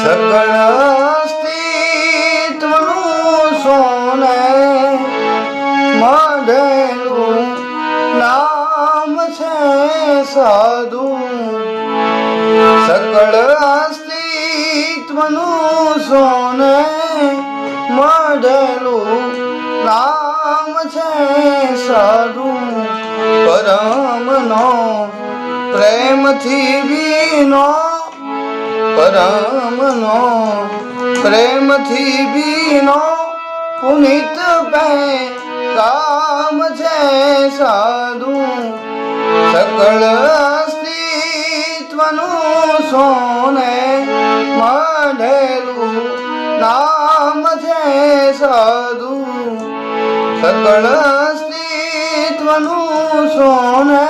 સકળ અસ્તિત્વનું સોને મઢેલું નામ છે સાધુ. સકળ અસ્તિત્વનું સોને મઢેલું નામ છે સાધુ. પરમનો પ્રેમથી ભીનો, પરમનો પ્રેમથી ભીનો પુનિત કામ છે સાધુ. સકળ અસ્તિત્વનું સોને મઢેલું નામ છે સાધુ. સકળ અસ્તિત્વનું સોને